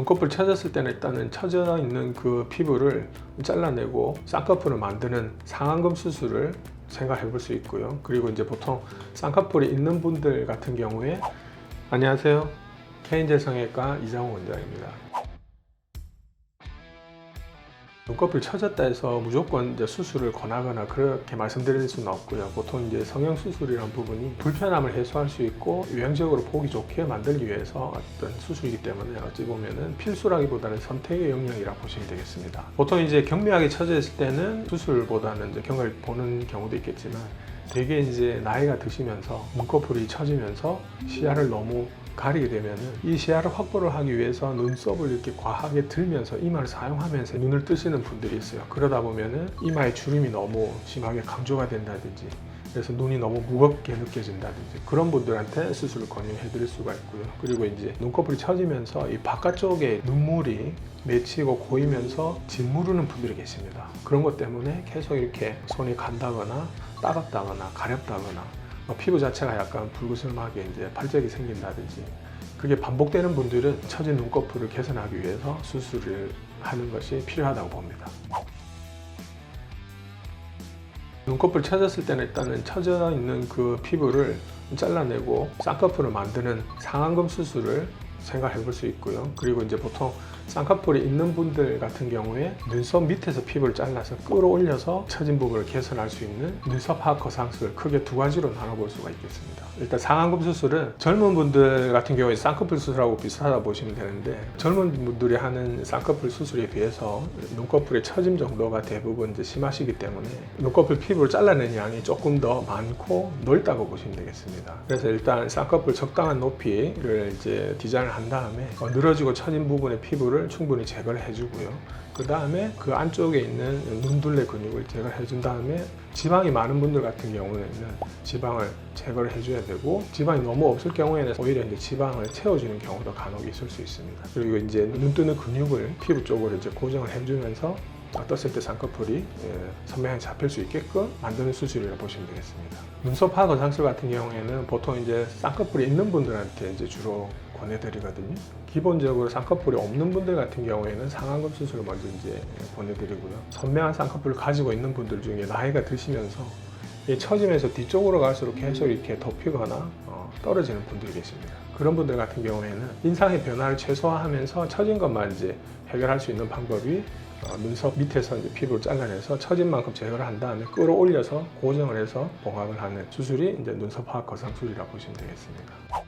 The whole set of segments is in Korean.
눈꺼풀 처졌을 때는 일단은 처져 있는 그 피부를 잘라내고 쌍꺼풀을 만드는 상안검 수술을 생각해 볼 수 있고요. 그리고 이제 보통 쌍꺼풀이 있는 분들 같은 경우에 안녕하세요. K인젤 성형외과 이장호 원장입니다. 눈꺼풀 처졌다 해서 무조건 이제 수술을 권하거나 그렇게 말씀드릴 수는 없고요. 보통 이제 성형 수술이라는 부분이 불편함을 해소할 수 있고 유행적으로 보기 좋게 만들기 위해서 어떤 수술이기 때문에 어찌 보면은 필수라기보다는 선택의 영역이라고 보시면 되겠습니다. 보통 이제 경미하게 처져 있을 때는 수술보다는 이제 경과를 보는 경우도 있겠지만 되게 이제 나이가 드시면서 눈꺼풀이 처지면서 시야를 너무 가리게 되면은 이 시야를 확보를 하기 위해서 눈썹을 이렇게 과하게 들면서 이마를 사용하면서 눈을 뜨시는 분들이 있어요. 그러다 보면은 이마의 주름이 너무 심하게 강조가 된다든지 그래서 눈이 너무 무겁게 느껴진다든지 그런 분들한테 수술을 권유해 드릴 수가 있고요. 그리고 이제 눈꺼풀이 처지면서 이 바깥쪽에 눈물이 맺히고 고이면서 짓무르는 분들이 계십니다. 그런 것 때문에 계속 이렇게 손이 간다거나 따갑다거나 가렵다거나 피부 자체가 약간 붉으스름하게 이제 발적이 생긴다든지 그게 반복되는 분들은 처진 눈꺼풀을 개선하기 위해서 수술을 하는 것이 필요하다고 봅니다. 눈꺼풀 처졌을 때는 일단은 처져 있는 그 피부를 잘라내고 쌍꺼풀을 만드는 상안검 수술을 생각해 볼 수 있고요. 그리고 이제 보통 쌍꺼풀이 있는 분들 같은 경우에 눈썹 밑에서 피부를 잘라서 끌어올려서 처진 부분을 개선할 수 있는 눈썹 하악 거상술 크게 두 가지로 나눠볼 수가 있겠습니다. 일단 상안검 수술은 젊은 분들 같은 경우에 쌍꺼풀 수술하고 비슷하다 보시면 되는데 젊은 분들이 하는 쌍꺼풀 수술에 비해서 눈꺼풀의 처짐 정도가 대부분 이제 심하시기 때문에 눈꺼풀 피부를 잘라내는 양이 조금 더 많고 넓다고 보시면 되겠습니다. 그래서 일단 쌍꺼풀 적당한 높이를 이제 디자인을 한 다음에 늘어지고 처진 부분의 피부를 충분히 제거를 해주고요. 그 다음에 그 안쪽에 있는 눈둘레 근육을 제거를 해준 다음에 지방이 많은 분들 같은 경우에는 지방을 제거를 해줘야 되고 지방이 너무 없을 경우에는 오히려 이제 지방을 채워주는 경우도 간혹 있을 수 있습니다. 그리고 이제 눈 뜨는 근육을 피부 쪽으로 이제 고정을 해주면서 떴을 때 쌍꺼풀이 선명하게 잡힐 수 있게끔 만드는 수술이라고 보시면 되겠습니다. 눈썹 하악 거상술 같은 경우에는 보통 이제 쌍꺼풀이 있는 분들한테 이제 주로 권해드리거든요. 기본적으로 쌍꺼풀이 없는 분들 같은 경우에는 상안검 수술을 먼저 이제 보내드리고요. 선명한 쌍꺼풀을 가지고 있는 분들 중에 나이가 드시면서 처지면서 뒤쪽으로 갈수록 계속 이렇게 덮이거나 떨어지는 분들이 계십니다. 그런 분들 같은 경우에는 인상의 변화를 최소화하면서 처진 것만 이제 해결할 수 있는 방법이 눈썹 밑에서 이제 피부를 잘라내서 처진 만큼 제거를 한 다음에 끌어올려서 고정을 해서 봉합을 하는 수술이 이제 눈썹 하악 거상술이라고 보시면 되겠습니다.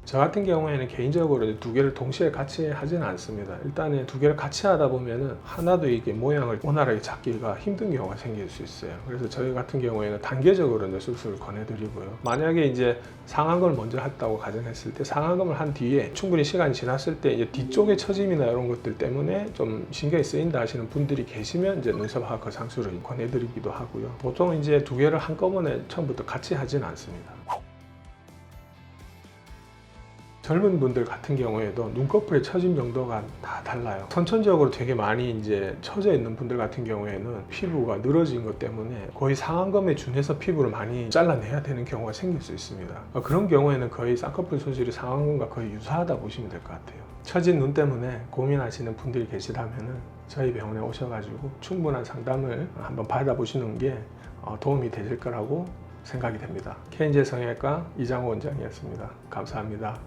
저 같은 경우에는 개인적으로 두 개를 동시에 같이 하지는 않습니다. 일단은 두 개를 같이 하다 보면은 하나도 이게 모양을 원활하게 잡기가 힘든 경우가 생길 수 있어요. 그래서 저희 같은 경우에는 단계적으로 이제 수술을 권해드리고요. 만약에 이제 상안검을 먼저 했다고 가정했을 때 상안검을 한 뒤에 충분히 시간이 지났을 때 이제 뒤쪽의 처짐이나 이런 것들 때문에 좀 신경이 쓰인다 하시는 분들이 계시면 이제 눈썹 하악 거상술을 권해드리기도 하고요. 보통 이제 두 개를 한꺼번에 처음부터 같이 하지는 않습니다. 젊은 분들 같은 경우에도 눈꺼풀의 처짐 정도가 다 달라요. 선천적으로 되게 많이 이제 처져 있는 분들 같은 경우에는 피부가 늘어진 것 때문에 거의 상안검에 준해서 피부를 많이 잘라내야 되는 경우가 생길 수 있습니다. 그런 경우에는 거의 쌍꺼풀 수술이 상안검과 거의 유사하다 보시면 될 것 같아요. 처진 눈 때문에 고민하시는 분들이 계시다면은 저희 병원에 오셔가지고 충분한 상담을 한번 받아보시는 게 도움이 되실 거라고 생각이 됩니다. K인젤 성형외과 이장호 원장이었습니다. 감사합니다.